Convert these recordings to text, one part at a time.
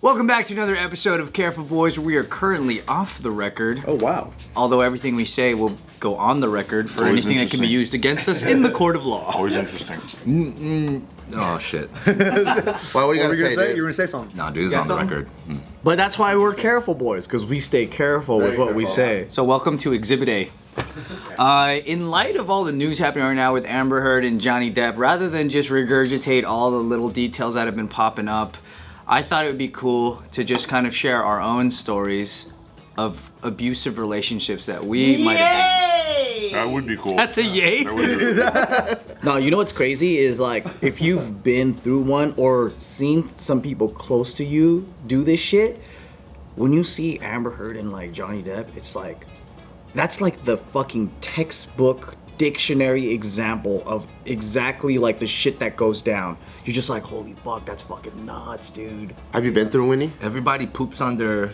Welcome back to another episode of Careful Boys, where we are currently off the record. Oh, wow. Although everything we say will go on the record for anything that can be used against us in the court of law. Always interesting. Oh, shit. What were you going to say? You were going to say something. No, dude, it's on the record. But that's why we're careful, boys, because we stay careful with what we say. So welcome to Exhibit A. In light of all the news happening right now with Amber Heard and Johnny Depp, rather than just regurgitate all the little details that have been popping up, I thought it would be cool to just kind of share our own stories of abusive relationships that we might have been. That would be cool. That's a yay? That would be cool. No, you know what's crazy is like if you've been through one or seen some people close to you do this shit, when you see Amber Heard and like Johnny Depp, it's like that's like the fucking textbook dictionary example of exactly like the shit that goes down. You're just like, holy fuck, that's fucking nuts, dude. Have you been through Winnie? Everybody poops on their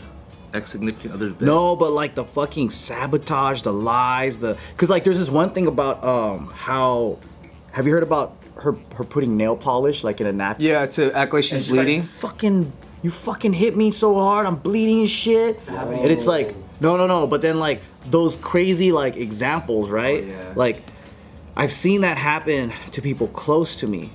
ex-significant other's bed. No, but like the fucking sabotage, the lies, cause like there's this one thing about how, have you heard about her putting nail polish like in a napkin? Yeah, to act like she's bleeding. Like, you fucking hit me so hard, I'm bleeding and shit. And it's like, no, but then like those crazy like examples, right? Oh, yeah. Like I've seen that happen to people close to me.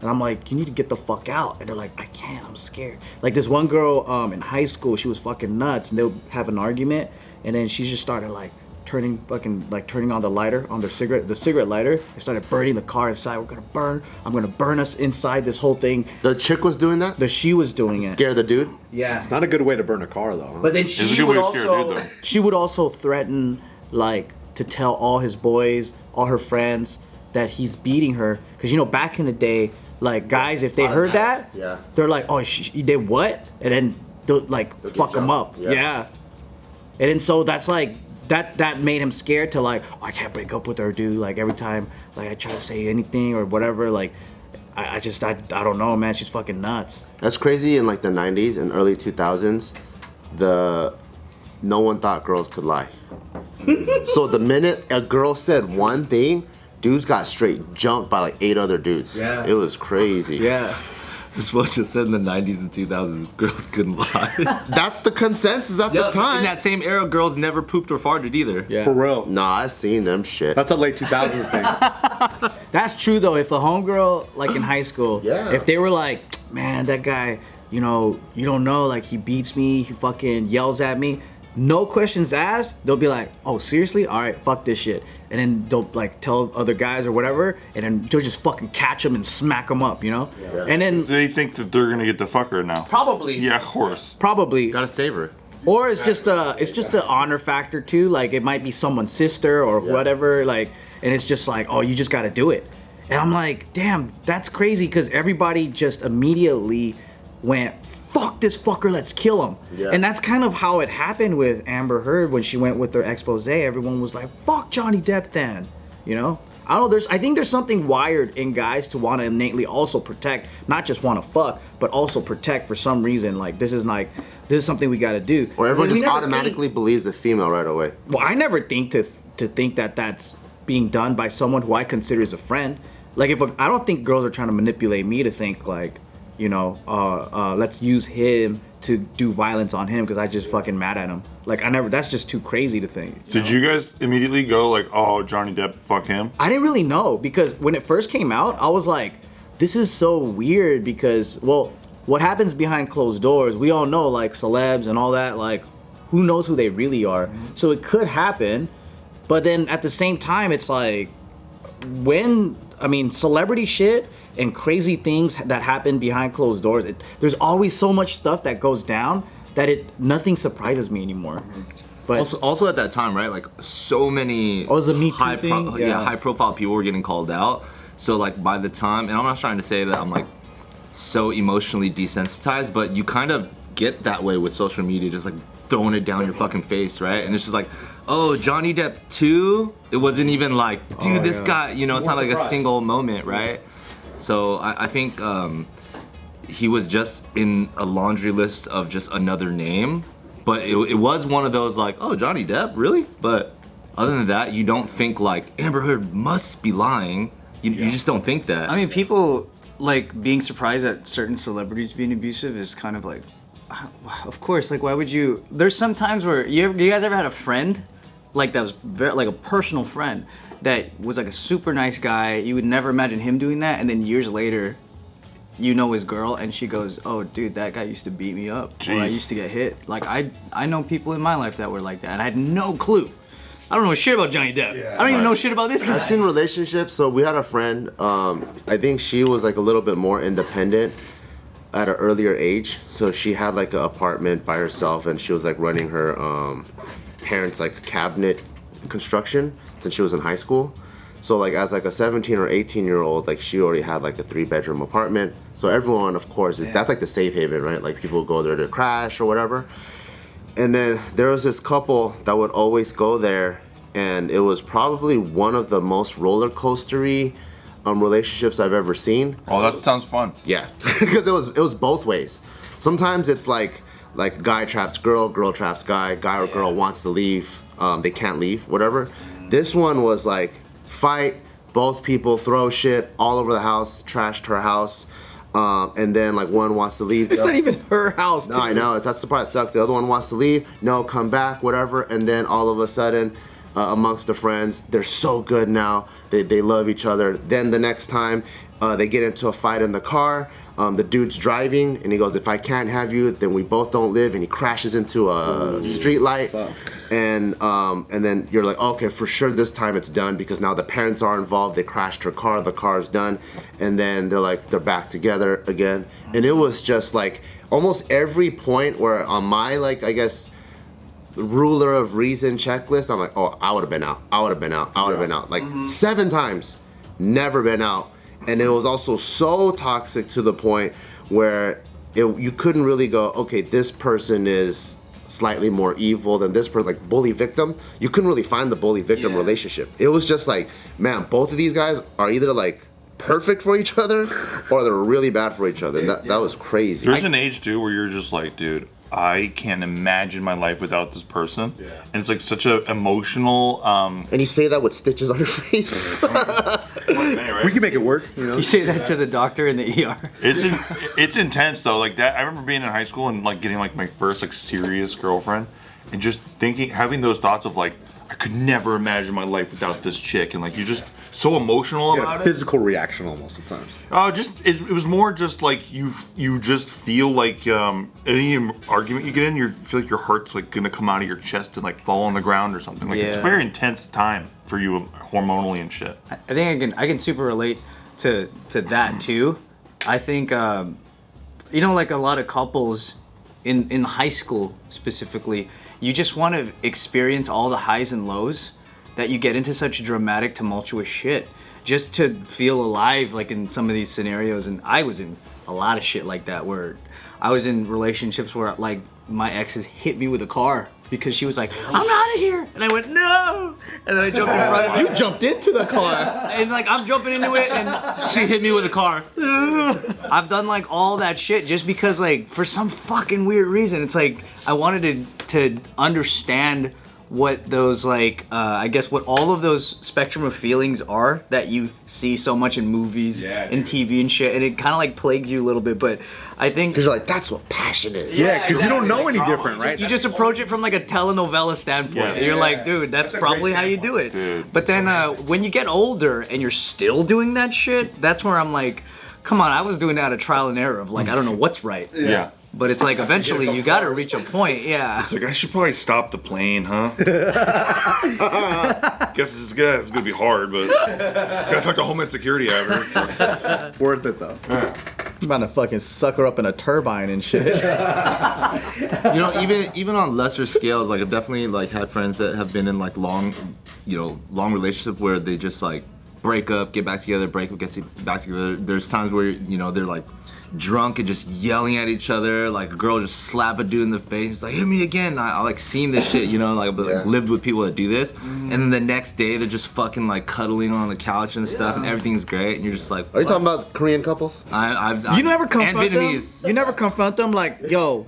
And I'm like, you need to get the fuck out. And they're like, I can't, I'm scared. Like this one girl in high school, she was fucking nuts, and they'll have an argument, and then she just started like turning on the lighter on the cigarette lighter. They started burning the car inside. I'm gonna burn us inside this whole thing. The chick was doing that? She was doing it. Scare the dude? Yeah. It's not a good way to burn a car, though. But then It's a good way to scare a dude, though. she would also threaten like to tell all his boys, all her friends that he's beating her. Cause you know back in the day, like guys, if they heard that, yeah, they're like, oh, you did what? And then they'll like fuck him up. Yeah. And then so that's like that made him scared to like, oh, I can't break up with her, dude. Like every time like I try to say anything or whatever, like I don't know, man. She's fucking nuts. That's crazy. In like the 90s and early 2000s, no one thought girls could lie. So the minute a girl said one thing, dudes got straight jumped by like 8 other dudes. Yeah. It was crazy. Yeah. This one just said in the 90s and 2000s, girls couldn't lie. That's the consensus at the time. In that same era, girls never pooped or farted either. Yeah. For real. Nah, I seen them shit. That's a late 2000s thing. That's true though. If a homegirl like in high school, Yeah. if they were like, man, that guy, you know, you don't know, like he beats me, he fucking yells at me, no questions asked, they'll be like, oh, seriously? All right, fuck this shit. And then they'll like tell other guys or whatever, and then they'll just fucking catch them and smack them up, you know? Yeah. And then They think that they're gonna get to fuck her now. Probably. Yeah, of course. probably, Gotta save her. or it's just the honor factor too. Like it might be someone's sister or whatever. Like, and it's just like, oh, you just got to do it. And I'm like, damn, that's crazy because everybody just immediately went, fuck this fucker, let's kill him. Yeah. And that's kind of how it happened with Amber Heard when she went with her expose. Everyone was like, fuck Johnny Depp then, you know? I don't know, I think there's something wired in guys to want to innately also protect, not just want to fuck, but also protect for some reason. Like, this is something we got to do. Or everyone We just never automatically believes the female right away. Well, I never think to think that that's being done by someone who I consider as a friend. Like, I don't think girls are trying to manipulate me to think like, you know, let's use him to do violence on him because I just fucking mad at him. Like that's just too crazy to think. Did you guys immediately go like, oh, Johnny Depp, fuck him? I didn't really know because when it first came out, I was like, this is so weird because, well, what happens behind closed doors, we all know, like celebs and all that, like who knows who they really are. So it could happen, but then at the same time, it's like celebrity shit and crazy things that happen behind closed doors. There's always so much stuff that goes down that nothing surprises me anymore. But Also at that time, right? Like so many it was a Me Too thing? high profile people were getting called out. So like by the time, and I'm not trying to say that I'm like so emotionally desensitized, but you kind of get that way with social media, just like throwing it down your fucking face, right? And it's just like, oh, Johnny Depp too? It wasn't even like, dude, this guy, you know, it's not like a single moment, right? So I think he was just in a laundry list of just another name, but it was one of those like, oh, Johnny Depp, really? But other than that, you don't think like Amber Heard must be lying. You just don't think that. I mean, people like being surprised at certain celebrities being abusive is kind of like, of course, like, why would you? There's some times where you guys ever had a friend, like that was like a personal friend that was like a super nice guy. You would never imagine him doing that, and then years later, you know his girl, and she goes, "Oh, dude, that guy used to beat me up, or I used to get hit." Like I know people in my life that were like that, and I had no clue. I don't know shit about Johnny Depp. I don't even know shit about this guy. I've seen relationships. So we had a friend. I think she was like a little bit more independent at an earlier age. So she had like an apartment by herself, and she was like running her parents' like cabinet construction since she was in high school. So like as like a 17 or 18-year-old, like she already had like a 3-bedroom apartment. So everyone, of course, that's like the safe haven, right? Like people go there to crash or whatever. And then there was this couple that would always go there, and it was probably one of the most roller coastery relationships I've ever seen. Oh, that sounds fun. Yeah, because it was both ways. Sometimes it's like guy traps girl, girl traps guy or girl wants to leave, they can't leave, whatever. This one was like fight, both people throw shit all over the house, trashed her house. And then like one wants to leave. It's not even her house. No, I know. That's the part that sucks. The other one wants to leave. No, come back, whatever. And then all of a sudden, amongst the friends, they're so good now. They love each other. Then the next time, they get into a fight in the car. The dude's driving, and he goes, "If I can't have you, then we both don't live." And he crashes into a street light. And then you're like, okay, for sure this time it's done, because now the parents are involved. They crashed her car, the car's done, and then they're back together again. And it was just like almost every point where on my like I guess ruler of reason checklist, I'm like, oh, I would have been out. I would have been out. I would have been out. Like 7 times, never been out. And it was also so toxic to the point where you couldn't really go, okay, this person is slightly more evil than this person, like bully victim. You couldn't really find the bully victim relationship. It was just like, man, both of these guys are either like perfect for each other or they're really bad for each other. That was crazy. There's an age too where you're just like, dude, I can't imagine my life without this person. Yeah. And it's like such a emotional. And you say that with stitches on your face. We can make it work. You know? You say that to the doctor in the ER. It's intense though. Like that, I remember being in high school and like getting like my first like serious girlfriend, and just having those thoughts of like, I could never imagine my life without this chick, and like you're just so emotional You about get a it. physical reaction almost sometimes. It was more just like you just feel like any argument you get in, you feel like your heart's like gonna come out of your chest and like fall on the ground or something. Like it's a very intense time for you hormonally and shit. I think I can super relate to that too. I think you know, like a lot of couples in high school specifically, you just want to experience all the highs and lows that you get into such dramatic, tumultuous shit just to feel alive, like in some of these scenarios. And I was in a lot of shit like that, where I was in relationships where like my exes hit me with a car because she was like, "I'm out of here," and I went, "No," and then I jumped in front of her. You jumped into the car. And like I'm jumping into it, and She hit me with a car. I've done like all that shit just because like for some fucking weird reason, it's like I wanted to understand what those like I guess what all of those spectrum of feelings are that you see so much in movies and TV and shit, and it kind of like plagues you a little bit. But I think Because you're like, that's what passion is. Yeah, because you don't know any different, right? you just approach it from like a telenovela standpoint. Yes. You're like, dude, that's probably how you do it. Dude. But then when you get older and you're still doing that shit, that's where I'm like, come on, I was doing that a trial and error of like, I don't know what's right. Yeah. But it's like eventually you gotta reach a point, yeah. It's like, I should probably stop the plane, huh? Guess it's gonna be hard, but gotta talk to Homeland Security after. Worth it though. I'm about to fucking suck her up in a turbine and shit. You know, even on lesser scales, like I've definitely like had friends that have been in like long relationship where they just like break up, get back together, break up, back together. There's times where, you know, they're like drunk and just yelling at each other, like a girl just slap a dude in the face. It's like, hit me again. I like seen this shit, you know, like lived with people that do this. And then the next day they're just fucking like cuddling on the couch and stuff, and everything's great. And you're just like, Are you talking about Korean couples? I've You never confront and them. Vietnamese. You never confront them like, yo,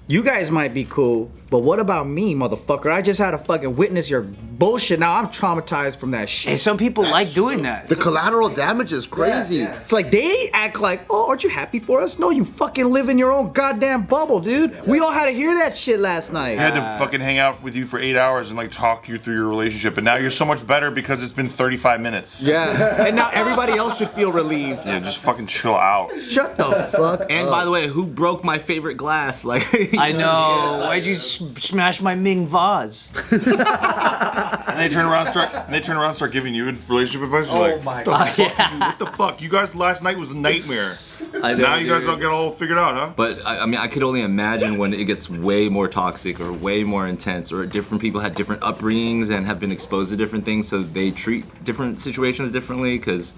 you guys might be cool, But what about me, motherfucker? I just had to fucking witness your bullshit. Now I'm traumatized from that shit. And some people like doing that. The collateral damage is crazy. It's like they act like, oh, aren't you happy for us? No, you fucking live in your own goddamn bubble, dude. We all had to hear that shit last night. I had to fucking hang out with you for 8 hours and like talk you through your relationship, and now you're so much better because it's been 35 minutes. Yeah, and now everybody else should feel relieved. Yeah, just fucking chill out. Shut the fuck And up. by the way, who broke my favorite glass? Like I know. Why'd you smash my Ming vase? And they turn around and start giving you relationship advice. You're like, my what the fuck? What the fuck? You guys, last night was a nightmare. I know, Now you guys dude. all get all figured out, huh? But I mean, I could only imagine when it gets way more toxic or way more intense, or different people had different upbringings and have been exposed to different things, so they treat different situations differently. Because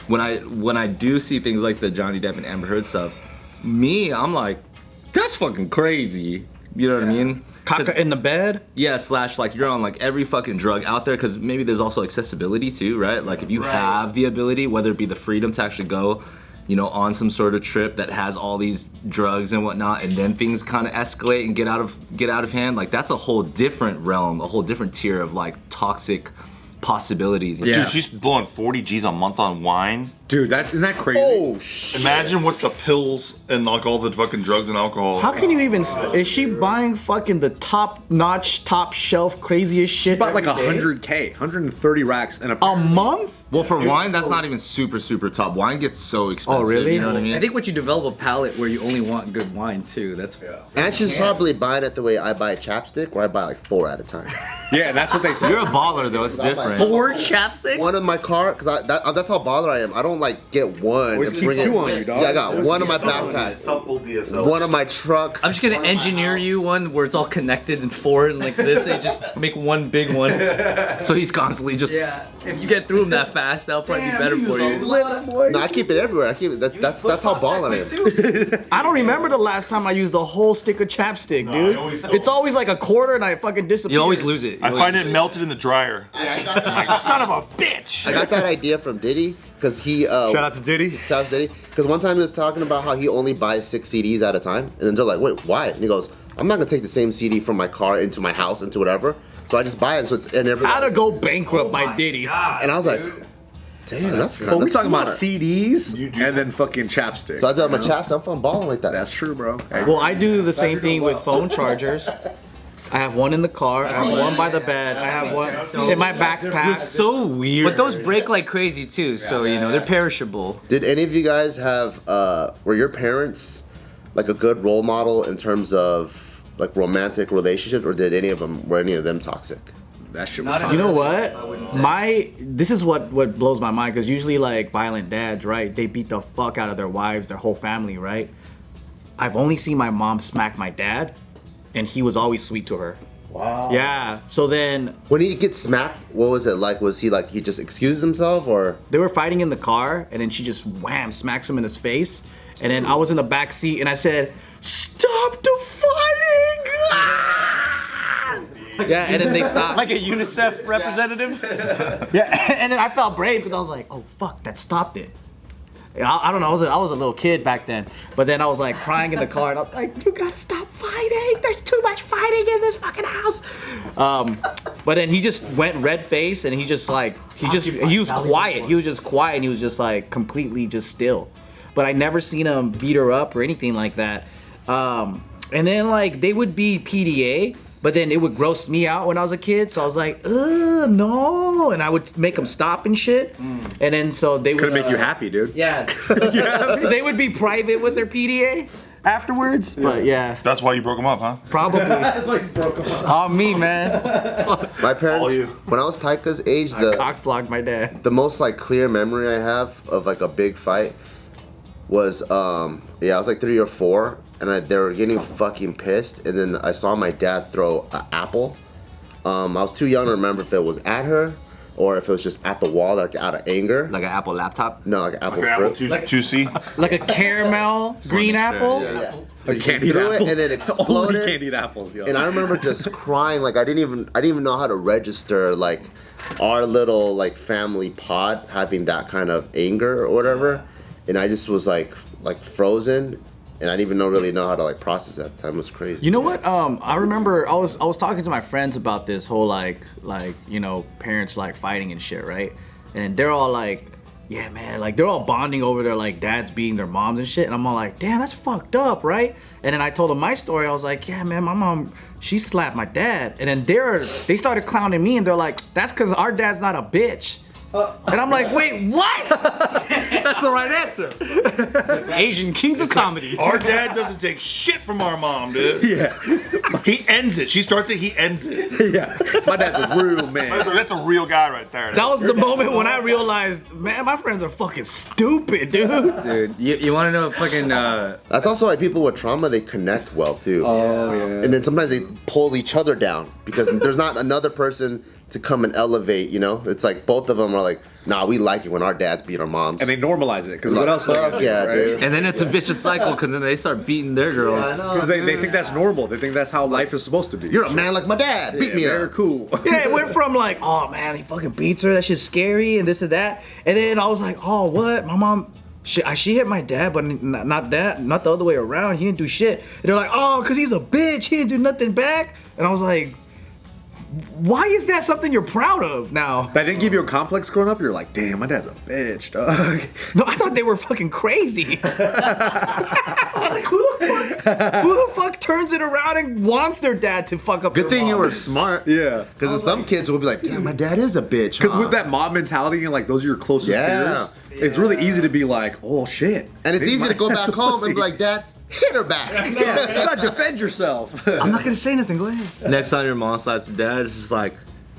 when I do see things like the Johnny Depp and Amber Heard stuff, I'm like, that's fucking crazy. You know what I mean? Caca in the bed? Yeah, / like you're on like every fucking drug out there, because maybe there's also accessibility too, right? Like if you have the ability, whether it be the freedom to actually go, you know, on some sort of trip that has all these drugs and whatnot, and then things kind of escalate and get out of hand, like that's a whole different realm, a whole different tier of like toxic possibilities. Yeah. Dude, she's blowing 40 G's a month on wine. Dude, isn't that crazy? Oh shit. Imagine what the pills and like all the fucking drugs and alcohol. How can you even? Is she buying fucking the top-notch, top-shelf, craziest shit? About like every day? 100K, 130 racks, and a month? Well, for wine, that's not even super top. Wine gets so expensive. really? You know what I mean? I think what you develop a palate where you only want good wine too. That's And she's probably buying it the way I buy chapstick, where I buy like 4 at a time. yeah, that's what they say. You're a baller though. It's different. 4 chapstick. One in my car, because that's how bothered I am. I don't like get one Always and keep bring 2 it. on you, dog. Yeah, I got one in my backpack, Supple DSL. one in my truck. I'm just gonna engineer you one where it's all connected and 4 and like this, and just make one big one. So he's constantly just. Yeah, if you get through them that fast, that'll probably be better for you. No, I keep it everywhere. I keep it. That's how balling I am. I don't remember the last time I used a whole stick of chapstick, dude. It's always like a quarter and I fucking disappear. You always lose it. I find it melted in the dryer. Like, son of a bitch! I got that idea from Diddy because he. Shout out to Diddy. Shout out to Diddy. Because one time he was talking about how he only buys 6 CDs at a time, and then they're like, "Wait, why?" And he goes, "I'm not gonna take the same CD from my car into my house into whatever, so I just buy it." So it's in every. How to Go Bankrupt by Diddy. And I was like, "Damn, that's kind Oh, of." we talking about CDs and then fucking chapstick. So I do have my chaps. I'm from balling like that. That's true, bro. Hey, Well, I do the same thing with phone chargers. I have one in the car, I have one by the bed, I have one in my backpack. So weird. But those break like crazy too, so you know they're perishable. Did any of you guys have? Were your parents like a good role model in terms of like romantic relationships, or were any of them toxic? that shit was Not tough. You know what? This is what blows my mind, because usually like violent dads, right? They beat the fuck out of their wives, their whole family, right? I've only seen my mom smack my dad, and he was always sweet to her. Wow. Yeah. So then When he gets smacked, what was it like? Was he like he just excuses himself, or? they were fighting in the car, and then she just wham smacks him in his face, and then I was in the back seat, and I said, "Stop the fighting!" Ah! Yeah, and then they stopped. Like a UNICEF representative. Yeah, and then I felt brave because I was like, "Oh fuck, that stopped it." I don't know. I was a little kid back then, but then I was like crying in the car, and I was like, "You gotta stop fighting! There's too much fighting in this fucking house." But then he just went red face, and he was quiet. He was just quiet, and he was just like completely just still. But I never seen him beat her up or anything like that. And then like they would be PDA. But then it would gross me out when I was a kid, so I was like, ugh, no. And I would make them stop and shit. And then so they would. Couldn't make you happy, dude. Yeah. So they would be private with their PDA afterwards. But yeah, That's why you broke them up, huh? probably. On me, man. My All parents, you. when I was Taika's age, Cock blocked my dad. the most like clear memory I have of like a big fight was I was like 3 or 4, and they were getting fucking pissed, and then I saw my dad throw an apple. I was too young to remember if it was at her or if it was just at the wall, like out of anger. Like an Apple laptop. No, like an apple Apple fruit. 2C. Like a caramel green apple. Yeah. A candied threw it apple. and it Only exploded. candied apples, yo. And I remember just crying, like I didn't even know how to register like our little like family pod having that kind of anger or whatever. And I just was like frozen. and I didn't even really know how to like process that. Time was crazy. You know what? I remember I was talking to my friends about this whole like you know, parents like fighting and shit, right? And they're all like, yeah, man, like they're all bonding over their like dads beating their moms and shit. And I'm all like, damn, that's fucked up, right? And then I told them my story. I was like, yeah, man, my mom, she slapped my dad. And then they started clowning me and they're like, that's because our dad's not a bitch. And I'm like, wait, what? That's the right answer. Asian kings of comedy. Our dad doesn't take shit from our mom, dude. Yeah. He ends it. She starts it, he ends it. Yeah. My dad's a real man. That's a real guy right there. That was the moment when I realized, man, my friends are fucking stupid, dude. Dude, you want to know fucking That's also why people with trauma, they connect well too. Oh, yeah. And then sometimes they pull each other down because there's not another person to come and elevate, you know? It's like both of them are like, nah, we like it when our dads beat our moms. And they normalize it, because what else? Fuck yeah, dude. And then it's a vicious cycle because then they start beating their girls. Because they think that's normal. They think that's how life is supposed to be. You're a man like my dad. Beat me Very up. cool. Yeah, it went from like, oh man, he fucking beats her, that shit's scary, and this and that. And then I was like, oh, what? My mom, she hit my dad, but not the other way around. He didn't do shit. And they're like, oh, because he's a bitch. He didn't do nothing back. And I was like, why is that something you're proud of now? That didn't give you a complex growing up? You're like, damn, my dad's a bitch, dog. No, I thought they were fucking crazy. I was like, who the fuck turns it around and wants their dad to fuck up Good their thing mom? you were smart. Yeah. Because some kids will be like, damn, my dad is a bitch. Because huh? with that mob mentality and like those are your closest Yeah. peers, it's really easy to be like, oh shit. And it's Maybe easy my to go dad's back a home and pussy. be like, Dad, hit her back. You gotta defend yourself. I'm not gonna say nothing. Go ahead. Next time your mom slides your dad, it's just like,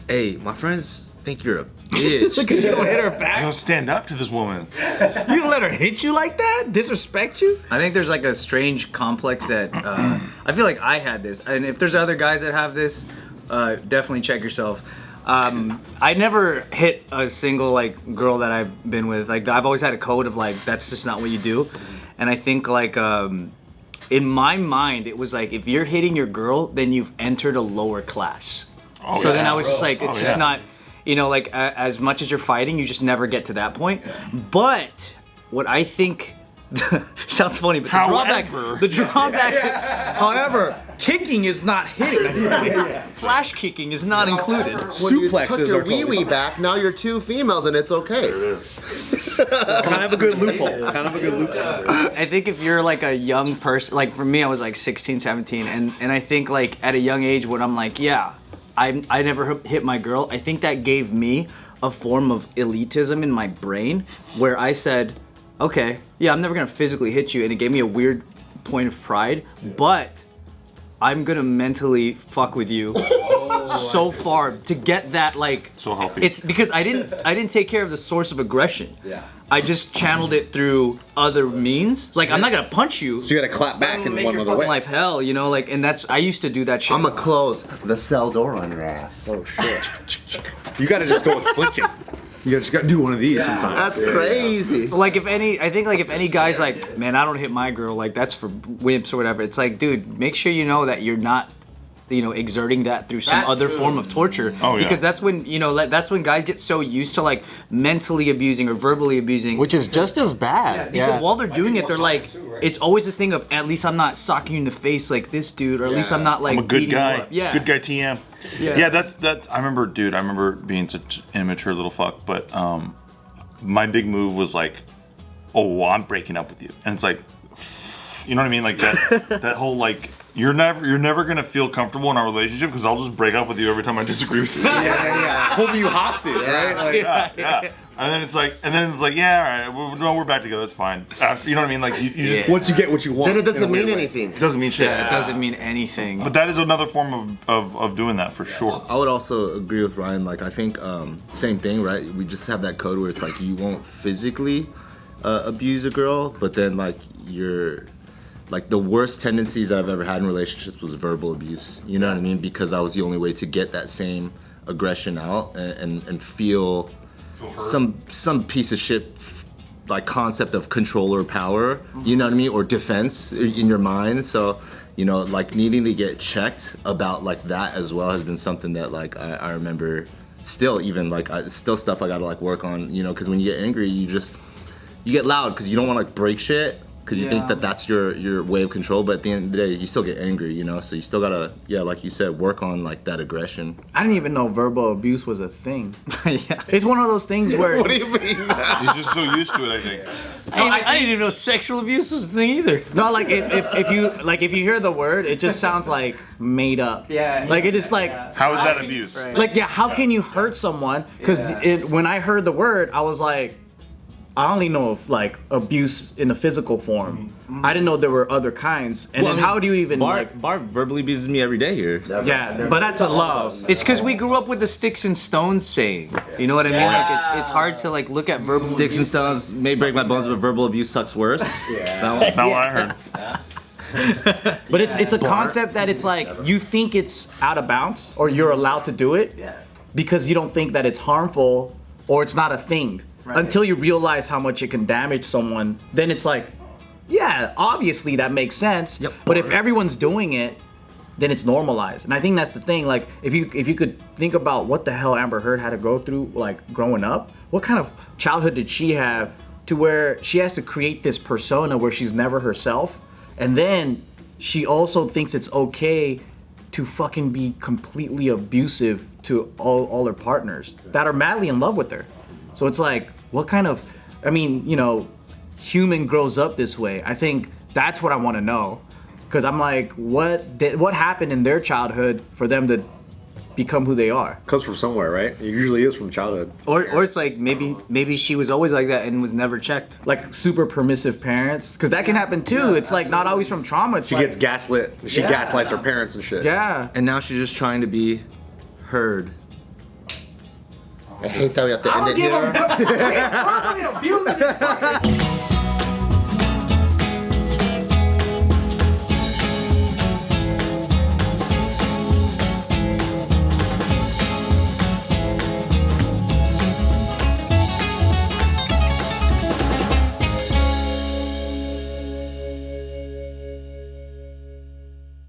hey, my friends think you're a bitch. Because you don't hit her I back. don't stand up to this woman. You gonna let her hit you like that? Disrespect you? I think there's like a strange complex that I feel like I had this, and if there's other guys that have this, definitely check yourself. I never hit a single like girl that I've been with. Like I've always had a code of like that's just not what you do, and I think like in my mind it was like if you're hitting your girl, then you've entered a lower class. Oh, So yeah. then I was just like, it's Oh, just yeah. not, you know, like as much as you're fighting, you just never get to that point. But what I think sounds funny, but However. the drawback, However, kicking is not hitting. flash kicking is not included. When you Suplexes took are your totally wee-wee back, now you're two females and it's okay. Kind of a good loophole. Kind of a good loophole. I think if you're like a young person, like for me, I was like 16, 17, and I think like at a young age when I'm like, yeah, I never hit my girl, I think that gave me a form of elitism in my brain where I said, okay, yeah, I'm never gonna physically hit you, and it gave me a weird point of pride, but I'm gonna mentally fuck with you so far to get that like. So healthy. It's because I didn't take care of the source of aggression. Yeah. I just channeled it through other means. Like I'm not gonna punch you. So you gotta clap back in Make one your other fucking way. life hell, you know, like, and that's I used to do that shit. I'm gonna close the cell door on your ass. Oh shit. You gotta just go with flinching. You just gotta do one of these sometimes. That's crazy. Like if any guy's like, man, I don't hit my girl, like that's for wimps or whatever. It's like, dude, make sure you know that you're not, you know, exerting that through some other form of torture. Oh, yeah. Because that's when, you know, that's when guys get so used to like mentally abusing or verbally abusing. Which is just as bad. Because while they're doing it, they're like, it's always a thing of at least I'm not socking you in the face like this dude, or at least I'm not like I'm a good beating you guy. up. Yeah. Good guy TM. Yeah, that's I remember being such an immature little fuck, but my big move was like, oh, well, I'm breaking up with you. And it's like, you know what I mean? Like that whole like you're never gonna feel comfortable in our relationship because I'll just break up with you every time I disagree with you. Yeah. Holding you hostage, right? Like, Yeah. And then it's like, yeah, all right, we're back together. It's fine. You know what I mean? Like you just once you get what you want. Then it in a doesn't weird mean way. anything. it doesn't mean shit. Yeah, it doesn't mean anything. But that is another form of doing that for sure. I would also agree with Ryan. Like, I think same thing, right? We just have that code where it's like you won't physically abuse a girl, but then like you're like the worst tendencies I've ever had in relationships was verbal abuse. You know what I mean? Because that was the only way to get that same aggression out and feel some piece of shit like concept of control or power. You know what I mean? Or defense in your mind. So, you know, like needing to get checked about like that as well has been something that like I remember still even like still stuff I gotta like work on, you know, because when you get angry you get loud because you don't want to like break shit because you think that that's your way of control. But at the end of the day, you still get angry, you know. So you still gotta, like you said, work on like that aggression. I didn't even know verbal abuse was a thing. It's one of those things where. What do you mean? He's just so used to it, I think. I didn't even know sexual abuse was a thing either. No, like if you hear the word, it just sounds like made up. Yeah. Like it is like. How is that abuse? Right. Like how can you hurt someone? Because when I heard the word, I was like, I only know of like abuse in a physical form. I didn't know there were other kinds. And then how do you even Bart verbally abuses me every day here. Yeah, but that's a love. It's because we grew up with the sticks and stones saying. You know what I mean? Like it's hard to like look at verbal Sticks and stones may break my bones, but verbal abuse sucks worse. That's not what I heard. But it's a concept that it's like you think it's out of bounds or you're allowed to do it because you don't think that it's harmful or it's not a thing. Until you realize how much it can damage someone, then it's like, yeah, obviously that makes sense. Yep. But if everyone's doing it, then it's normalized. And I think that's the thing. Like, if you could think about what the hell Amber Heard had to go through, like growing up, what kind of childhood did she have to where she has to create this persona where she's never herself, and then she also thinks it's okay to fucking be completely abusive to all her partners that are madly in love with her. So it's like, what kind of, I mean, you know, human grows up this way? I think that's what I want to know. Because I'm like, what happened in their childhood for them to become who they are? Comes from somewhere, right? It usually is from childhood. Or it's like maybe she was always like that and was never checked. Like super permissive parents? Because that can happen too. It's like not always from trauma. It's She like, gets gaslit. She gaslights her parents and shit. yeah. And now she's just trying to be heard. I hate that we have to end it here. Verbally abusing